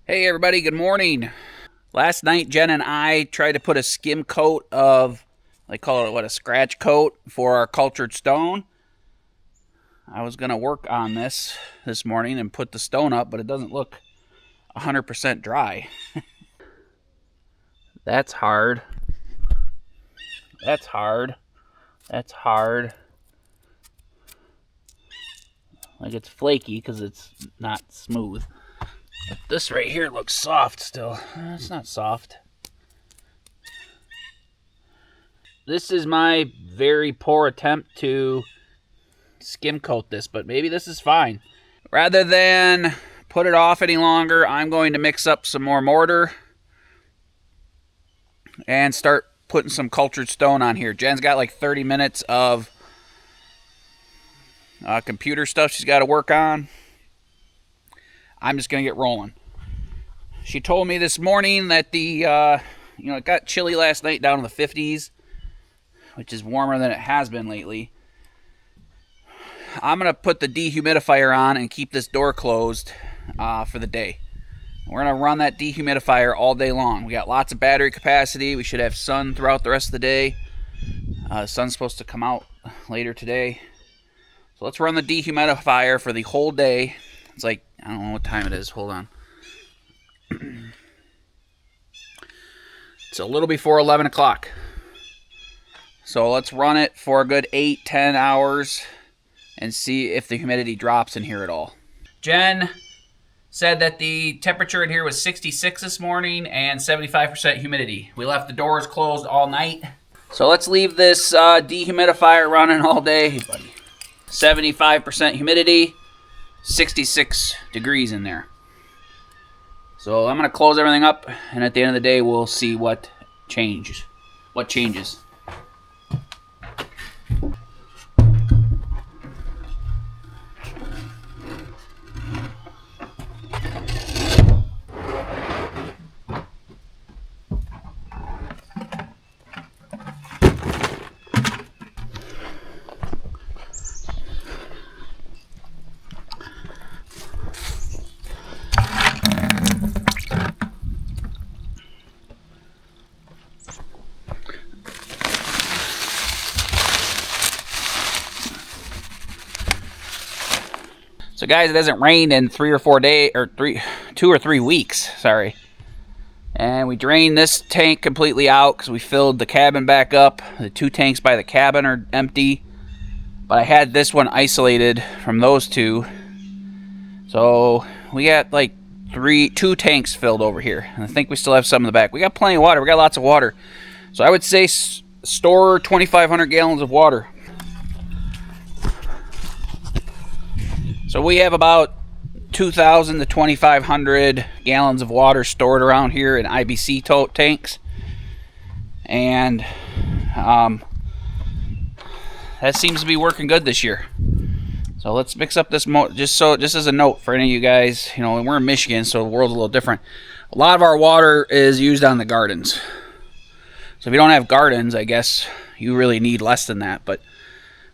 Hey everybody, good morning. Last night Jen and I tried to put a skim coat of, they call it a scratch coat for our cultured stone. I was going to work on this morning and put the stone up, but it doesn't look 100% dry. That's hard. That's hard. That's hard. Like it's flaky because it's not smooth. But this right here looks soft still. It's not soft. This is my very poor attempt to skim coat this, but maybe this is fine. Rather than put it off any longer, I'm going to mix up some more mortar and start putting some cultured stone on here. Jen's got like 30 minutes of computer stuff she's got to work on. I'm just going to get rolling. She told me this morning that it got chilly last night down in the 50s, which is warmer than it has been lately. I'm going to put the dehumidifier on and keep this door closed for the day. We're going to run that dehumidifier all day long. We got lots of battery capacity. We should have sun throughout the rest of the day. The sun's supposed to come out later today. So let's run the dehumidifier for the whole day. It's like, I don't know what time it is. Hold on. It's a little before 11 o'clock. So let's run it for a good 8-10 hours and see if the humidity drops in here at all. Jen said that the temperature in here was 66 this morning and 75% humidity. We left the doors closed all night. So let's leave this dehumidifier running all day. Hey, buddy. 75% humidity, 66 degrees in there. So I'm going to close everything up, and at the end of the day, we'll see what changes. So guys, it hasn't rained in 2 or 3 weeks, sorry. And we drained this tank completely out because we filled the cabin back up. The 2 tanks by the cabin are empty. But I had this one isolated from those 2. So we got like 2 tanks filled over here. And I think we still have some in the back. We got plenty of water. We got lots of water. So I would say store 2,500 gallons of water. So we have about 2,000 to 2,500 gallons of water stored around here in IBC tote tanks. And that seems to be working good this year. So let's mix up this just as a note for any of you guys. You know, we're in Michigan, so the world's a little different. A lot of our water is used on the gardens. So if you don't have gardens, I guess you really need less than that. But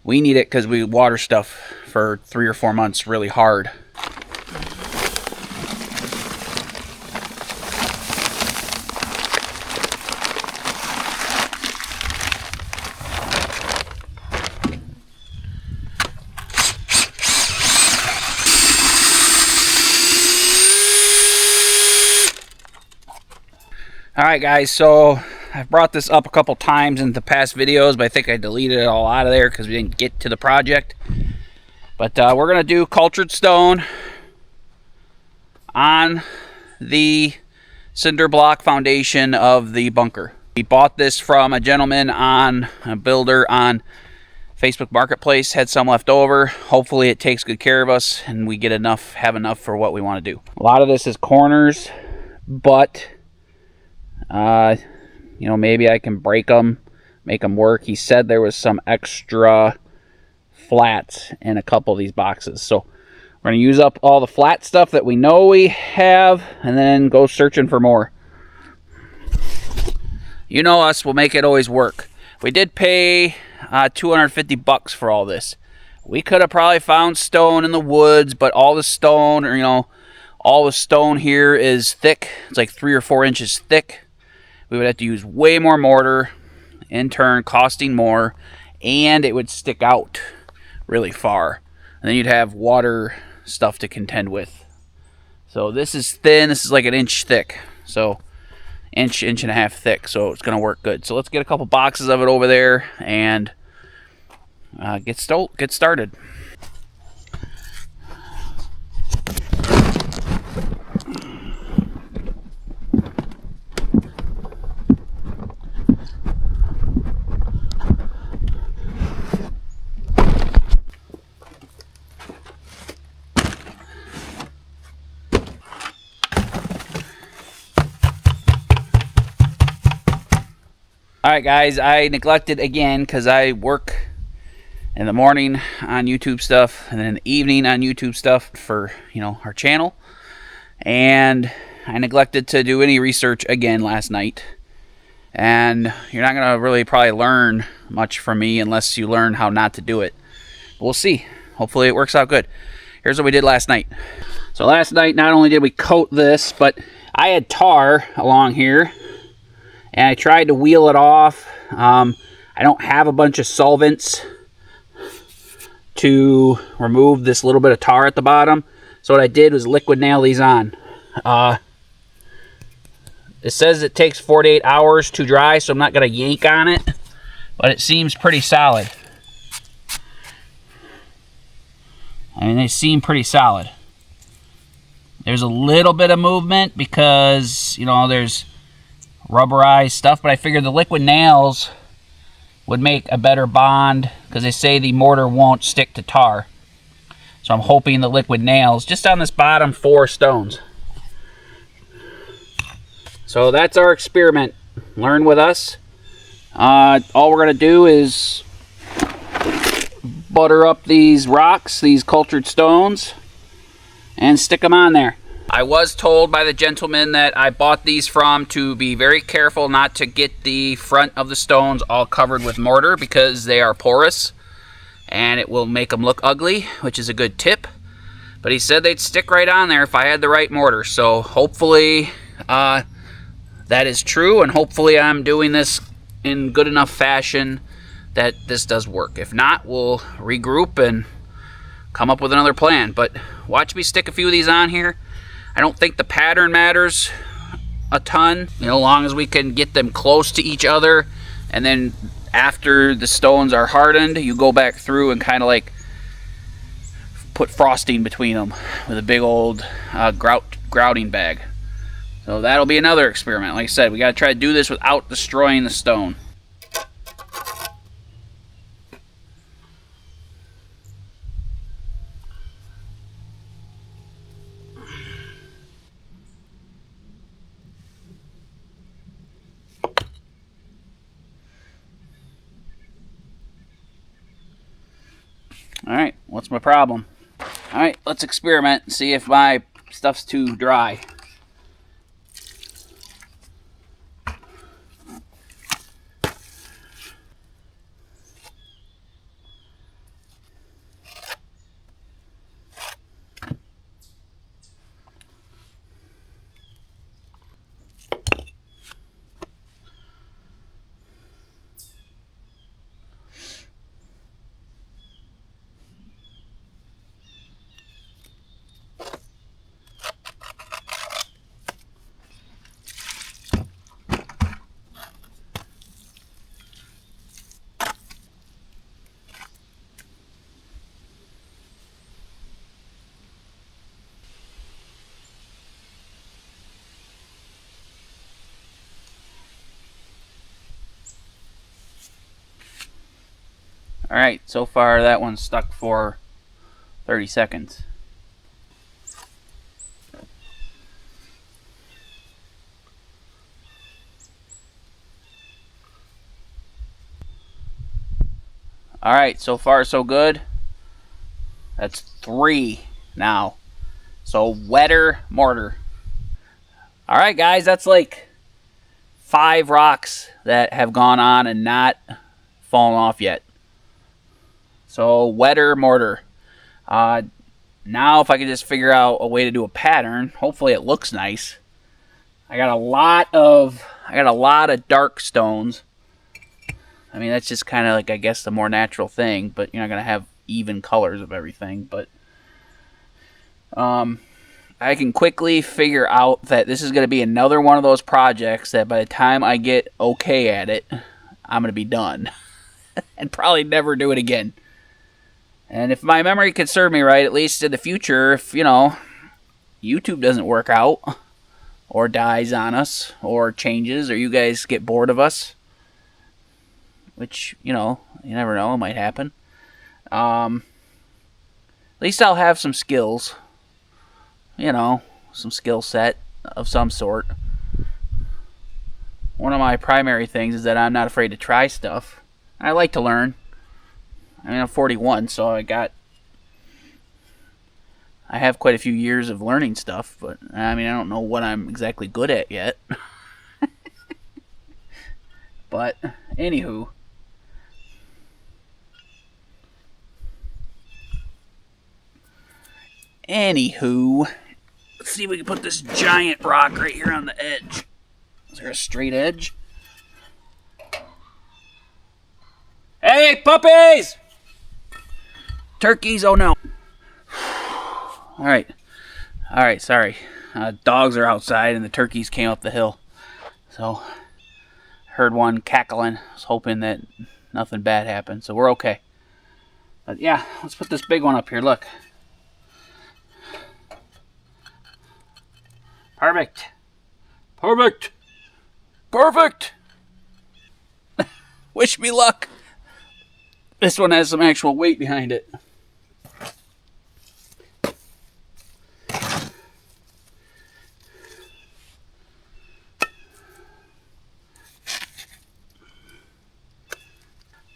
we need it because we water stuff for 3 or 4 months really hard. Alright guys, so I've brought this up a couple times in the past videos, but I think I deleted it all out of there because we didn't get to the project. But we're going to do cultured stone on the cinder block foundation of the bunker. We bought this from a gentleman a builder on Facebook Marketplace, had some left over. Hopefully it takes good care of us and we have enough for what we want to do. A lot of this is corners, but maybe I can break them, make them work. He said there was some extra flats in a couple of these boxes. So we're going to use up all the flat stuff that we know we have and then go searching for more. You know us, we'll make it always work. We did pay $250 for all this. We could have probably found stone in the woods, but all the stone, or All the stone here is thick. It's like 3 or 4 inches thick. We would have to use way more mortar, in turn costing more, and it would stick out really far. And then you'd have water stuff to contend with. So this is thin. This is like 1 inch thick. So inch and a half thick. So it's going to work good. So let's get a couple boxes of it over there and get started. Alright guys, I neglected again because I work in the morning on YouTube stuff and then in the evening on YouTube stuff for, our channel. And I neglected to do any research again last night. And you're not going to really probably learn much from me unless you learn how not to do it. But we'll see. Hopefully it works out good. Here's what we did last night. So last night, not only did we coat this, but I had tar along here. And I tried to wheel it off. I don't have a bunch of solvents to remove this little bit of tar at the bottom. So what I did was liquid nail these on. It says it takes 48 hours to dry, so I'm not going to yank on it. But it seems pretty solid. I mean, they seem pretty solid. There's a little bit of movement because, there's rubberized stuff, but I figured the liquid nails would make a better bond because they say the mortar won't stick to tar. So I'm hoping the liquid nails just on this bottom 4 stones. So that's our experiment. Learn with us. All we're going to do is butter up these rocks, these cultured stones, and stick them on there. I was told by the gentleman that I bought these from to be very careful not to get the front of the stones all covered with mortar because they are porous and it will make them look ugly, which is a good tip. But he said they'd stick right on there if I had the right mortar. So hopefully that is true, and hopefully I'm doing this in good enough fashion that this does work. If not, we'll regroup and come up with another plan. But watch me stick a few of these on here. I don't think the pattern matters a ton, as long as we can get them close to each other. And then after the stones are hardened, you go back through and kind of like put frosting between them with a big old grouting bag. So that'll be another experiment. Like I said, we got to try to do this without destroying the stone. Alright, what's my problem? Alright, let's experiment and see if my stuff's too dry. Alright, so far that one's stuck for 30 seconds. Alright, so far so good. That's 3 now. So wetter mortar. Alright guys, that's like 5 rocks that have gone on and not fallen off yet. So wetter mortar. Now if I could just figure out a way to do a pattern, hopefully it looks nice. I got a lot of dark stones. I mean, that's just kind of like, I guess, the more natural thing, but you're not going to have even colors of everything. But I can quickly figure out that this is going to be another one of those projects that by the time I get okay at it, I'm going to be done. And probably never do it again. And if my memory could serve me right, at least in the future, if, you know, YouTube doesn't work out, or dies on us, or changes, or you guys get bored of us, which, you know, you never know, it might happen. At least I'll have some skills. You know, some skill set of some sort. One of my primary things is that I'm not afraid to try stuff. I like to learn. I mean, I'm 41, so I have quite a few years of learning stuff, but I mean, I don't know what I'm exactly good at yet. But, anywho. Let's see if we can put this giant rock right here on the edge. Is there a straight edge? Hey, puppies! Turkeys, oh no. Alright, sorry. Dogs are outside and the turkeys came up the hill. So, heard one cackling. I was hoping that nothing bad happened, so we're okay. But yeah, let's put this big one up here, look. Perfect. Perfect. Perfect. Wish me luck. This one has some actual weight behind it.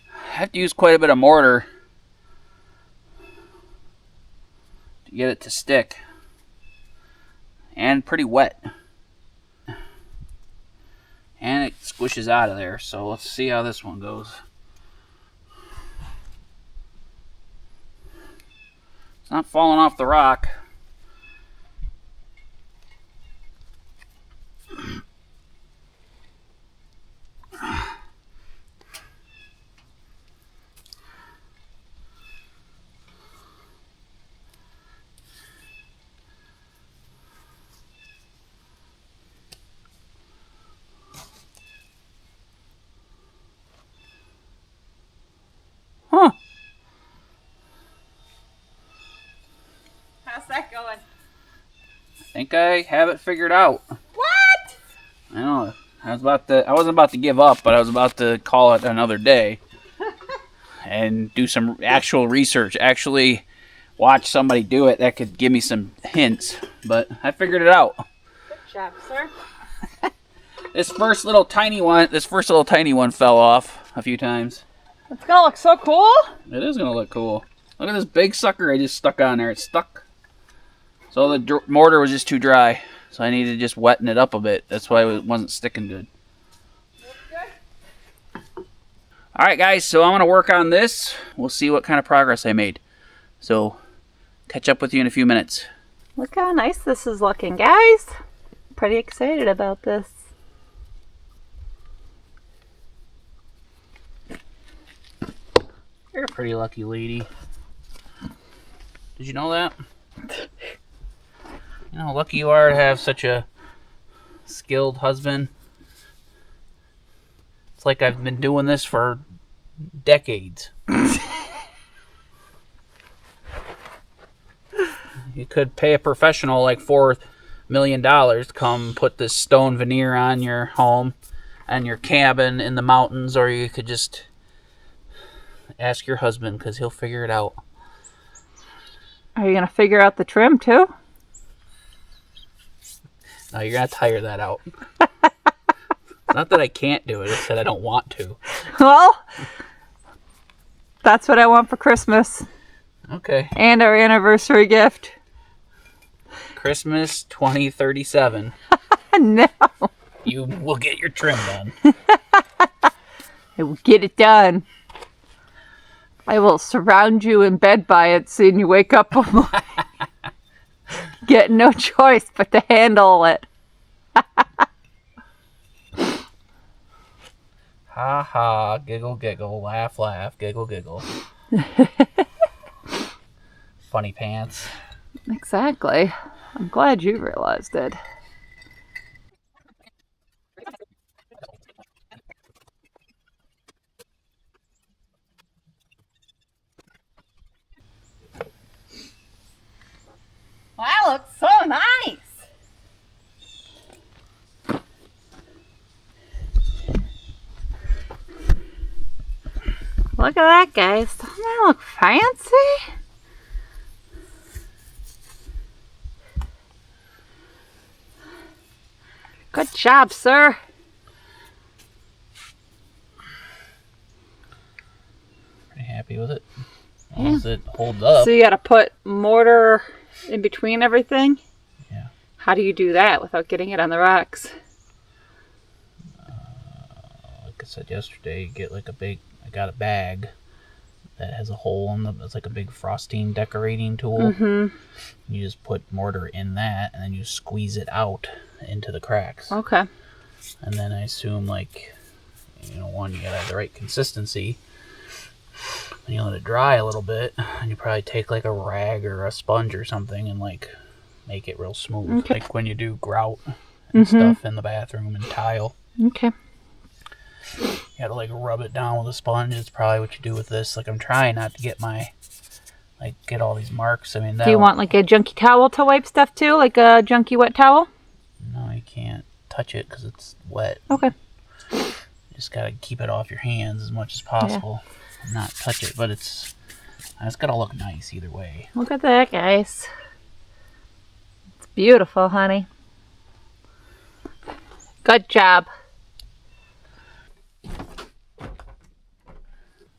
I have to use quite a bit of mortar to get it to stick. And pretty wet. And it squishes out of there, so let's see how this one goes. It's not falling off the rock. Huh. How's that going? I think I have it figured out. What? I know. I wasn't about to give up, but I was about to call it another day. And do some actual research. Actually watch somebody do it that could give me some hints. But I figured it out. Good job, sir. This first little tiny one fell off a few times. It's gonna look so cool. It is gonna look cool. Look at this big sucker I just stuck on there. It's stuck. So the mortar was just too dry. So I needed to just wetten it up a bit. That's why it wasn't sticking good. Alright guys, so I'm going to work on this. We'll see what kind of progress I made. So, catch up with you in a few minutes. Look how nice this is looking, guys. Pretty excited about this. You're a pretty lucky lady. Did you know that? You know how lucky you are to have such a skilled husband. It's like I've been doing this for decades. You could pay a professional like $4 million to come put this stone veneer on your home and your cabin in the mountains, or you could just ask your husband because he'll figure it out. Are you going to figure out the trim too? No, you're going to tire that out. Not that I can't do it, it's that I don't want to. Well, that's what I want for Christmas. Okay. And our anniversary gift. Christmas 2037. No. You will get your trim done. I will get it done. I will surround you in bed by it so you wake up. get no choice but to handle it. Ha ha, giggle giggle, laugh laugh, giggle giggle. Funny pants. Exactly. I'm glad you realized it. That looks so nice. Look at that, guys. Doesn't that look fancy? Good job, sir. Pretty happy with it. As long as it holds up. So you got to put mortar in between everything? Yeah. How do you do that without getting it on the rocks? Like I said yesterday, you get like I got a bag that has a hole in it's like a big frosting decorating tool. Mm-hmm. You just put mortar in that, and then you squeeze it out into the cracks. Okay. And then I assume, like, one, you gotta have the right consistency. And you let it dry a little bit, and you probably take like a rag or a sponge or something and like make it real smooth. Okay. Like when you do grout and stuff in the bathroom and tile. Okay. You gotta like rub it down with a sponge. It's probably what you do with this. Like, I'm trying not to get get all these marks. I mean, Do you want like a junky towel to wipe stuff too? Like a junky wet towel? No, you can't touch it because it's wet. Okay. You just gotta keep it off your hands as much as possible. And not touch it, but it's gotta look nice either way. Look at that, guys. It's beautiful, honey. Good job.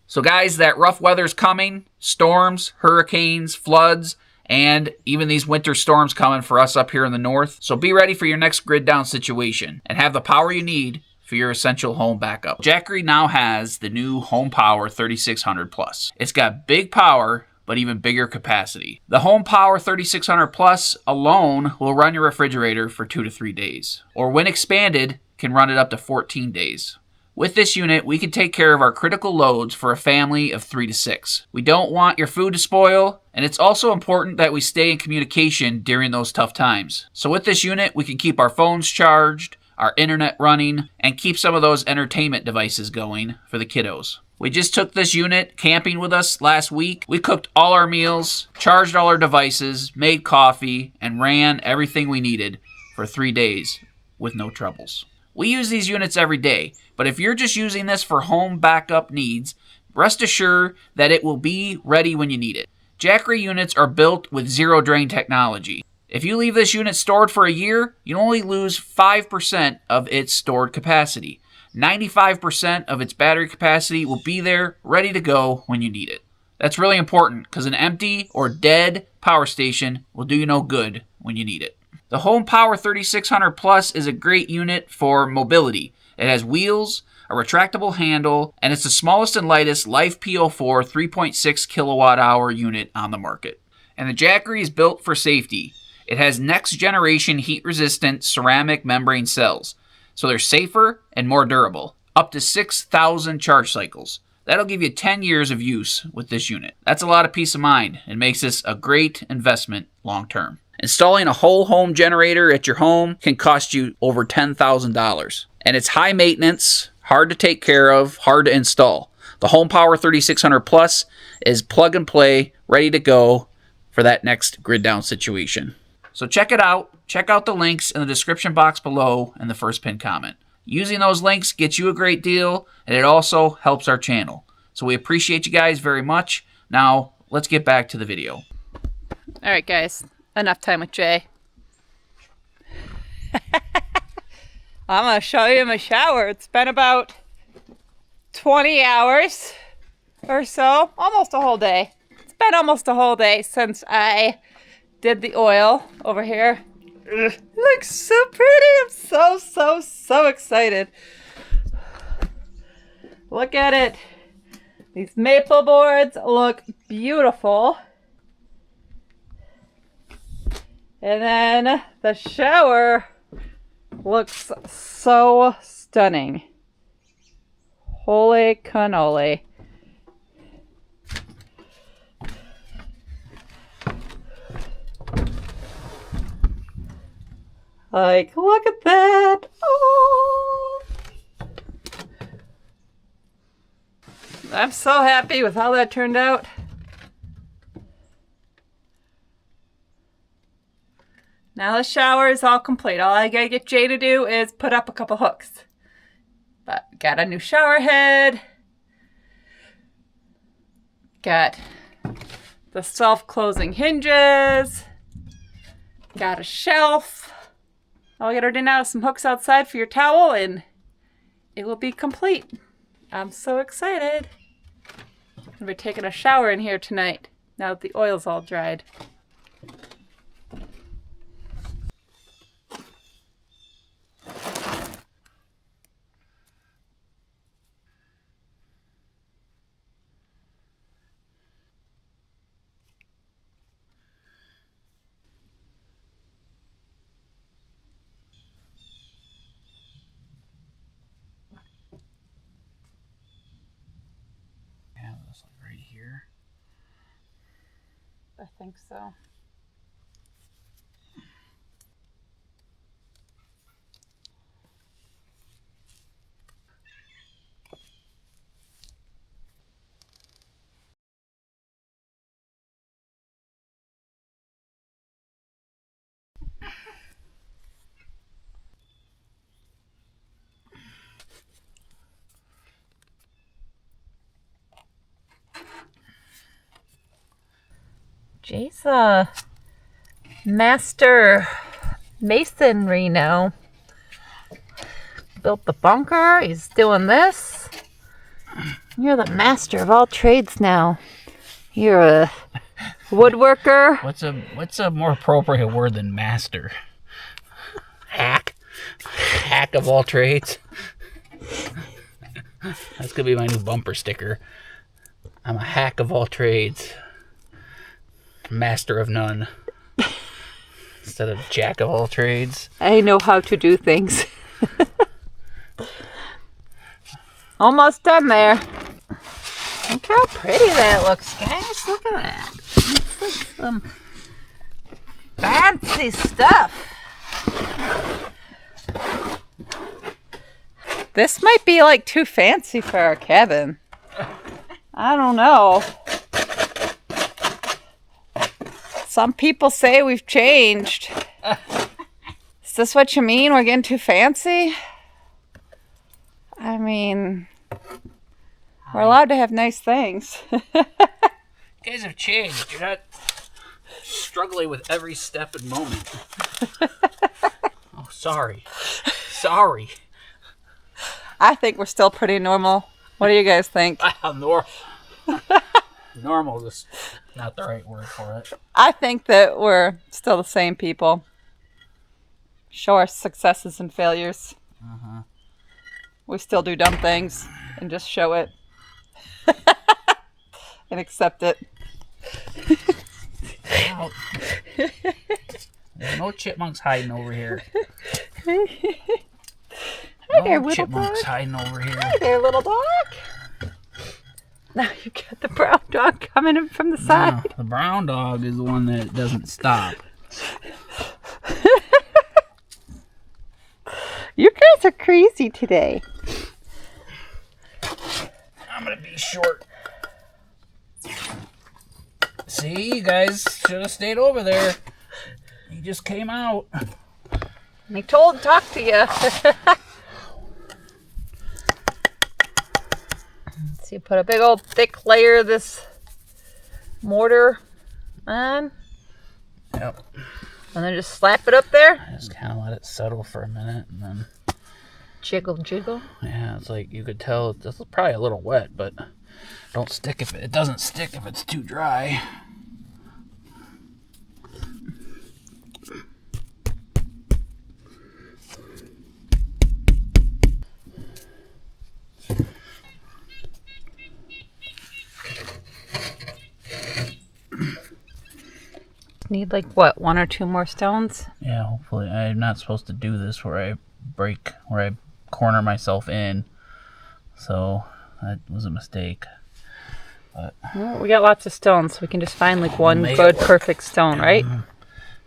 So guys, that rough weather's coming. Storms, hurricanes, floods, and even these winter storms coming for us up here in the north. So be ready for your next grid down situation and have the power you need for your essential home backup. Jackery now has the new HomePower 3600 Plus. It's got big power, but even bigger capacity. The HomePower 3600 Plus alone will run your refrigerator for 2 to 3 days, or when expanded, can run it up to 14 days. With this unit, we can take care of our critical loads for a family of 3 to 6. We don't want your food to spoil, and it's also important that we stay in communication during those tough times. So with this unit, we can keep our phones charged, our internet running, and keep some of those entertainment devices going for the kiddos. We just took this unit camping with us last week. We cooked all our meals, charged all our devices, made coffee, and ran everything we needed for 3 days with no troubles. We use these units every day, but if you're just using this for home backup needs, rest assured that it will be ready when you need it. Jackery units are built with zero drain technology. If you leave this unit stored for a year, you only lose 5% of its stored capacity. 95% of its battery capacity will be there, ready to go when you need it. That's really important because an empty or dead power station will do you no good when you need it. The HomePower 3600 Plus is a great unit for mobility. It has wheels, a retractable handle, and it's the smallest and lightest Life PO4 3.6 kilowatt hour unit on the market. And the Jackery is built for safety. It has next generation heat resistant ceramic membrane cells, so they're safer and more durable. Up to 6,000 charge cycles. That'll give you 10 years of use with this unit. That's a lot of peace of mind and makes this a great investment long term. Installing a whole home generator at your home can cost you over $10,000. And it's high maintenance, hard to take care of, hard to install. The HomePower 3600 Plus is plug and play, ready to go for that next grid down situation. So check it out. Check out the links in the description box below and the first pinned comment. Using those links gets you a great deal, and it also helps our channel. So we appreciate you guys very much. Now, let's get back to the video. All right, guys. Enough time with Jay. I'm going to show you my shower. It's been about 20 hours or so. Almost a whole day. It's been almost a whole day since I did the oil over here. Ugh, it looks so pretty. I'm so excited. Look at it. These maple boards look beautiful. And then the shower looks so stunning. Holy cannoli. Like, look at that. Oh. I'm so happy with how that turned out. Now the shower is all complete. All I gotta get Jay to do is put up a couple hooks. But got a new shower head. Got the self-closing hinges. Got a shelf. All I gotta do now is some hooks outside for your towel and it will be complete. I'm so excited. I'm gonna be taking a shower in here tonight now that the oil's all dried. Right here. I think so. Jay's a master masonry now. Built the bunker. He's doing this. You're the master of all trades now. You're a woodworker. What's a more appropriate word than master? Hack of all trades. That's gonna be my new bumper sticker. I'm a hack of all trades. Master of none. Instead of jack of all trades. I know how to do things. Almost done there. Look how pretty that looks, guys. Look at that. It's like some fancy stuff. This might be like too fancy for our cabin. I don't know. Some people say we've changed. Is this what you mean? We're getting too fancy? I mean, we're allowed to have nice things. You guys have changed. You're not struggling with every step and moment. Oh, sorry. Sorry. I think we're still pretty normal. What do you guys think? Normal is not the right word for it. I think that we're still the same people. Show our successes and failures. Uh-huh. We still do dumb things and just show it. And accept it. Well, there's no chipmunks hiding over here. Hi there, No little chipmunks dog. hiding over here. Hi there, little dog. Now you got the brown dog coming in from the side. No, the brown dog is the one that doesn't stop. You guys are crazy today. I'm gonna be short. See, you guys should have stayed over there. You just came out. Me told to talk to you. So you put a big old thick layer of this mortar on. Yep. And then just slap it up there. Just kind of let it settle for a minute and then... Jiggle, jiggle. Yeah, it's like you could tell this is probably a little wet, but don't stick if it doesn't stick if it's too dry. just need like what, 1 or 2 more stones? Yeah, hopefully. I'm not supposed to do this where I corner myself in. So that was a mistake. But Well, we got lots of stones, so we can just find like one good, perfect stone, right?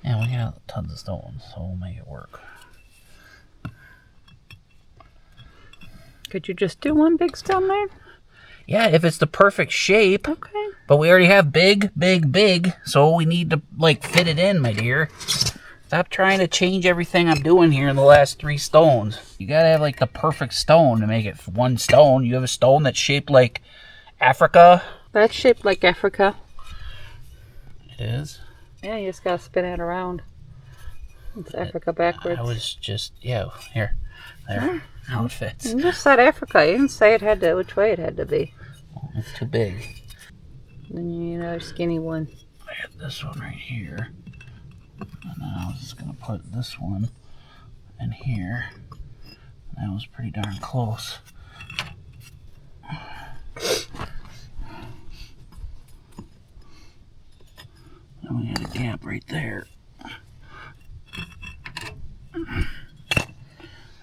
Yeah, we got tons of stones, so we'll make it work. Could you just do one big stone there? Yeah, if it's the perfect shape. Okay. But we already have big, big, big, so we need to, like, fit it in, my dear. Stop trying to change everything I'm doing here in the last 3 stones. You gotta have, like, the perfect stone to make it one stone. You have a stone that's shaped like Africa. That's shaped like Africa. It is? Yeah, you just gotta spin it around. It's Africa backwards. I was just, yeah, here. There. Now it fits. You just said Africa. You didn't say it had to, which way it had to be. Oh, it's too big. Then you need another skinny one. I have this one right here. And then I was just gonna put this one in here. That was pretty darn close. Then we got a gap right there.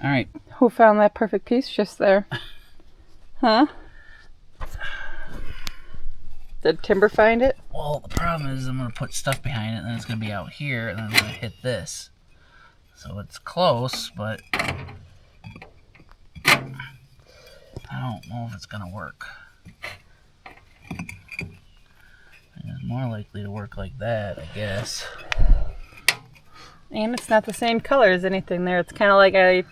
Alright. Who found that perfect piece just there? Huh? Did Timber find it? Well, the problem is I'm going to put stuff behind it, and then it's going to be out here, and then I'm going to hit this. So it's close, but I don't know if it's going to work. It's more likely to work like that, I guess. And it's not the same color as anything there. It's kind of like I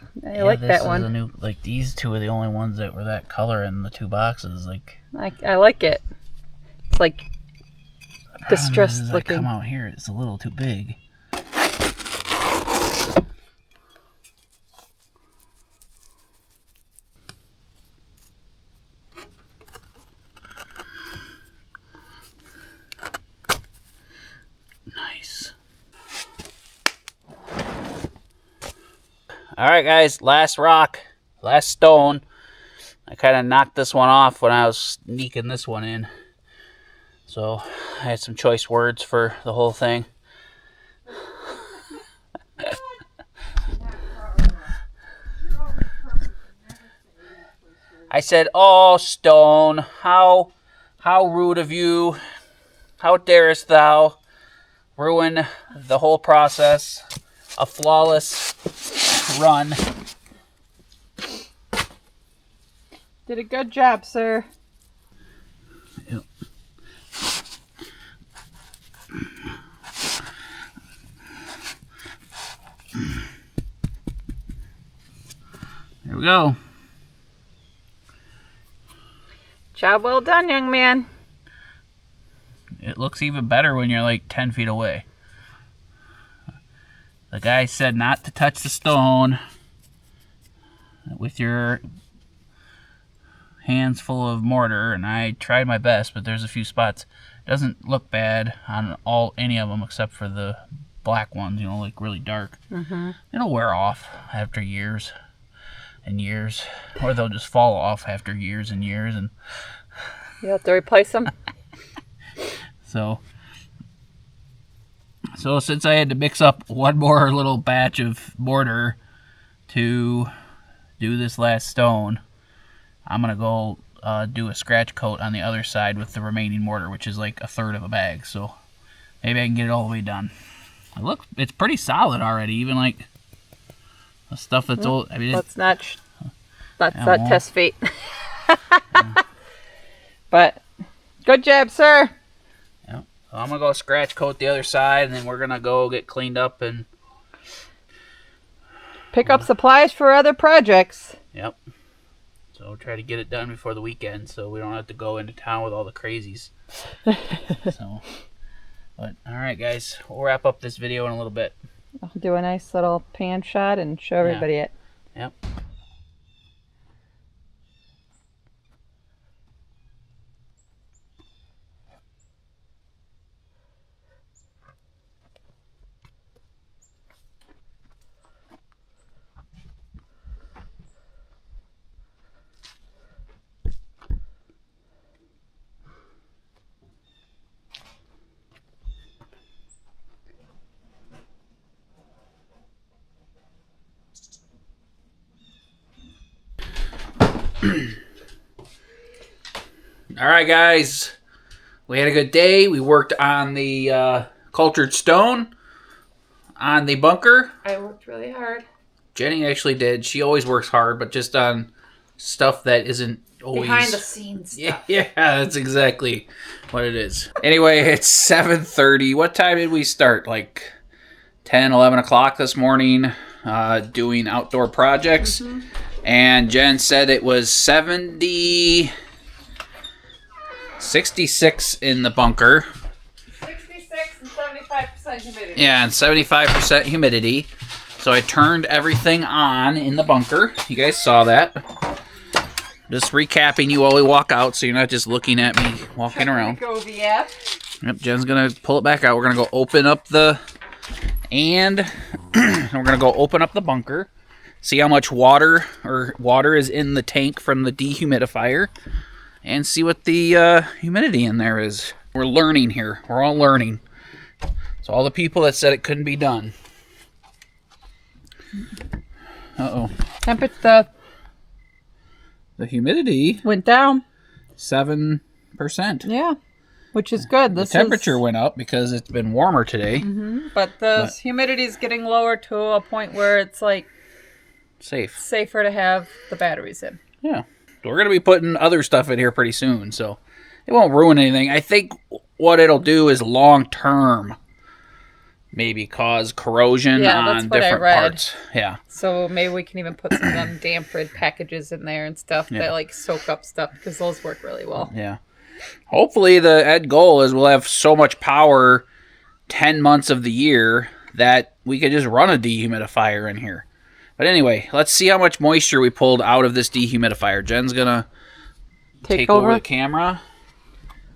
like that one. A new, like these two are the only ones that were that color in the 2 boxes. Like I like it. It's like distressed is looking. I come out here, it's a little too big. Nice. Alright guys, last rock, last stone. I kind of knocked this one off when I was sneaking this one in. So I had some choice words for the whole thing. I said, "Oh, stone, how rude of you. How darest thou ruin the whole process, a flawless run." Did a good job, sir. Yep. There we go. Job well done, young man. It looks even better when you're like 10 feet away. The guy said not to touch the stone with your hands full of mortar, and I tried my best, but there's a few spots. It doesn't look bad on any of them except for the black ones, you know, like really dark. It'll wear off after years and years, or they'll just fall off after years and years, and You have to replace them. so since I had to mix up one more little batch of mortar to do this last stone, I'm gonna go do a scratch coat on the other side with the remaining mortar, which is like 1/3 of a bag. So maybe I can get it all the way done. It's pretty solid already, even like the stuff that's old. I mean, Let's not test fate. But good job, sir. yeah. So I'm gonna go scratch coat the other side, and then we're gonna go get cleaned up and Pick up supplies for other projects. yep. So try to get it done before the weekend, so we don't have to go into town with all the crazies. So, but all right, guys, we'll wrap up this video in a little bit. I'll do a nice little pan shot and show everybody it. Yep. All right, guys. We had a good day. We worked on the cultured stone on the bunker. I worked really hard. Jenny actually did. She always works hard, but just on stuff that isn't always... Behind the scenes stuff. Yeah, that's exactly what it is. Anyway, it's 7:30. What time did we start? Like 10, 11 o'clock this morning doing outdoor projects. Mm-hmm. And Jen said it was 66 in the bunker. 66 and 75% humidity. Yeah, and 75% humidity. So I turned everything on in the bunker. You guys saw that. Just recapping you while we walk out, so you're not just looking at me walking around. Yep, Jen's gonna pull it back out. We're gonna go open up the... And we're gonna go open up the bunker. See how much water is in the tank from the dehumidifier. And see what the humidity in there is. We're learning here. We're all learning. So all the people that said it couldn't be done. Uh-oh. Temperature. The humidity Went down. 7%. Yeah, which is good. The temperature went up because it's been warmer today. Mm-hmm. But the humidity is getting lower to a point where it's like safer to have the batteries in. Yeah. We're going to be putting other stuff in here pretty soon, so it won't ruin anything. I think what it'll do is long-term maybe cause corrosion on different parts. Yeah. So maybe we can even put some of them dampened packages in there and stuff that like soak up stuff, because those work really well. Yeah. Hopefully the end goal is we'll have so much power 10 months of the year that we could just run a dehumidifier in here. But anyway, let's see how much moisture we pulled out of this dehumidifier. Jen's going to take over the camera.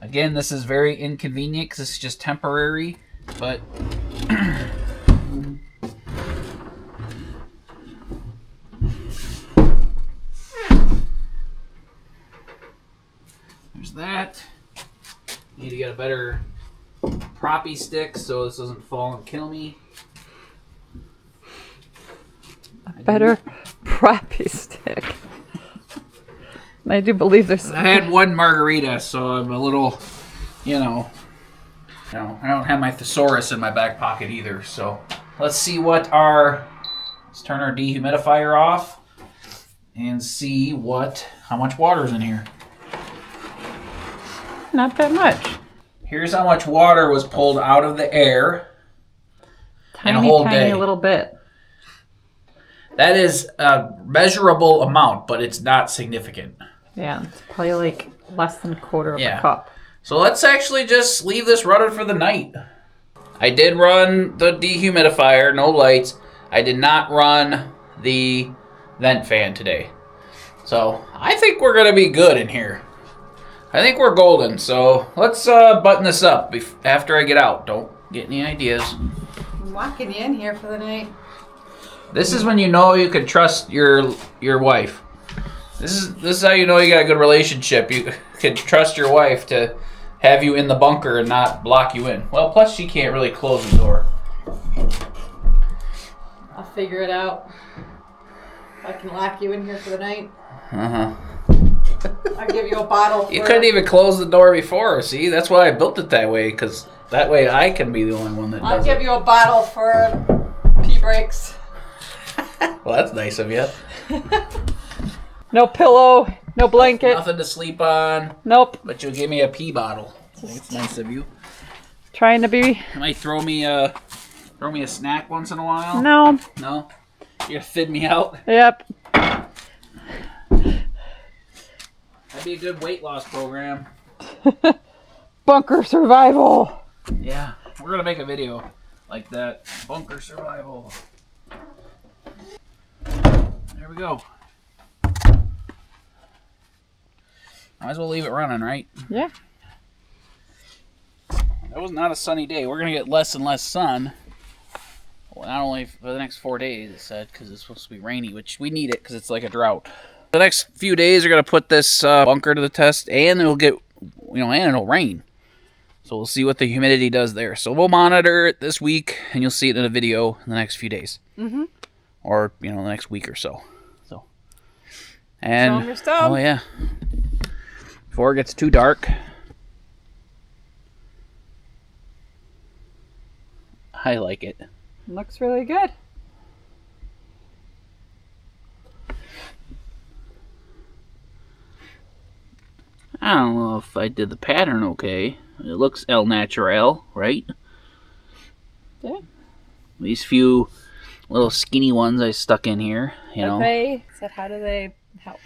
Again, this is very inconvenient because it's just temporary, but... There's that. Need to get a better proppy stick so this doesn't fall and kill me. Better proppy stick. I do believe there's... I had one margarita, so I'm a little, I don't have my thesaurus in my back pocket either. So let's see let's turn our dehumidifier off and see how much water's in here. Not that much. Here's how much water was pulled out of the air in a whole day. Tiny little bit. That is a measurable amount, but it's not significant. Yeah, it's probably like less than a quarter of a cup. So let's actually just leave this running for the night. I did run the dehumidifier, no lights. I did not run the vent fan today. So I think we're going to be good in here. I think we're golden. So let's button this up after I get out. Don't get any ideas. I'm locking you in here for the night. This is when you know you can trust your wife. This is how you know you got a good relationship. You can trust your wife to have you in the bunker and not block you in. Well, plus she can't really close the door. I'll figure it out. I can lock you in here for the night. Uh-huh. I'll give you a bottle. You couldn't even close the door before. See, that's why I built it that way, because that way I can be the only one that does it. I'll give you a bottle for pee breaks. Well, that's nice of you. No pillow, no blanket. Nothing to sleep on. Nope. But you'll give me a pee bottle. That's nice of you. Trying to be. You might throw me a snack once in a while. No. No. You're gonna thin me out. Yep. That'd be a good weight loss program. Bunker survival. Yeah, we're gonna make a video like that. Bunker survival. There we go. Might as well leave it running, right? Yeah. That was not a sunny day. We're going to get less and less sun. Well, not only for the next 4 days, it said, because it's supposed to be rainy, which we need it because it's like a drought. The next few days are going to put this bunker to the test, and it'll get, and it'll rain. So we'll see what the humidity does there. So we'll monitor it this week, and you'll see it in a video in the next few days. Mm-hmm. Or, the next week or so. And Show 'em your stone. oh yeah, before it gets too dark. I like it. Looks really good. I don't know if I did the pattern okay. It looks el natural, right? Yeah. These few little skinny ones I stuck in here, you know. They said,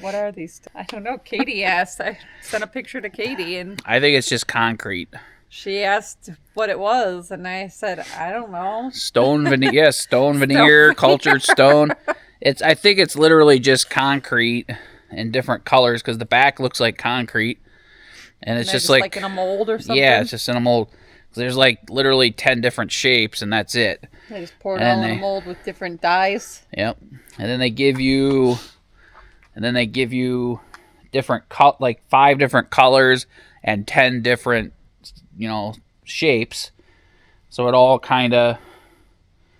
what are these? I don't know. Katie asked. I sent a picture to Katie, and I think it's just concrete. she asked what it was, and I said, I don't know. Stone veneer, yes, stone veneer, cultured stone. I think it's literally just concrete in different colors because the back looks like concrete, and it's just like in a mold or something. Yeah, it's just in a mold. There's like literally 10 different shapes, and that's it. They just pour it all in a mold with different dyes. Yep, and then they give you, different like 5 different colors and 10 different, shapes. So it all kind of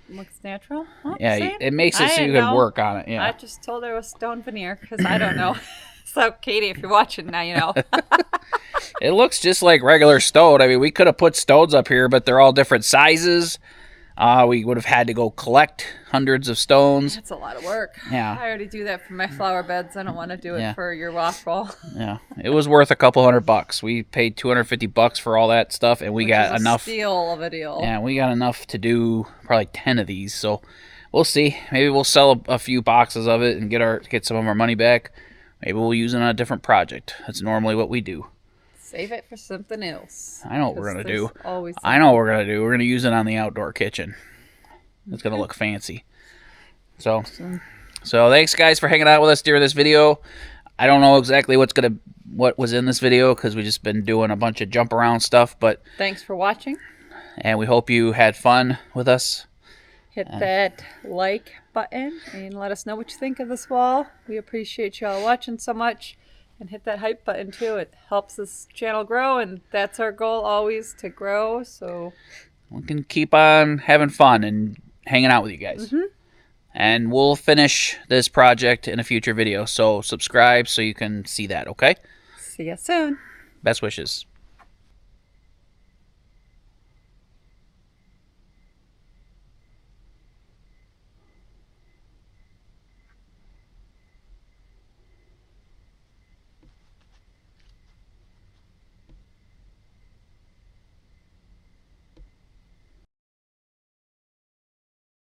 looks natural. Oh, yeah, see? it makes it so you can work on it. Yeah, I just told her it was stone veneer because I don't know. So Katie, if you're watching now, you know. It looks just like regular stone. I mean, we could have put stones up here, but they're all different sizes. We would have had to go collect hundreds of stones. That's a lot of work. Yeah. I already do that for my flower beds. I don't want to do it for your waffle. Yeah. It was worth a couple $100. We paid $250 for all that stuff, and we got enough. Steal of a deal. Yeah, we got enough to do probably 10 of these. So we'll see. Maybe we'll sell a few boxes of it and get some of our money back. Maybe we'll use it on a different project. That's normally what we do. Save it for something else. I know what we're going to do. I know what we're going to do. We're going to use it on the outdoor kitchen. It's going to look fancy. So thanks, guys, for hanging out with us during this video. I don't know exactly what was in this video because we've just been doing a bunch of jump around stuff. But thanks for watching. And we hope you had fun with us. Hit that like button and let us know what you think of this wall. We appreciate y'all watching so much. And hit that hype button too. It helps this channel grow, and that's our goal always, to grow. So we can keep on having fun and hanging out with you guys. Mm-hmm. And we'll finish this project in a future video. So subscribe so you can see that, okay? See ya soon. Best wishes.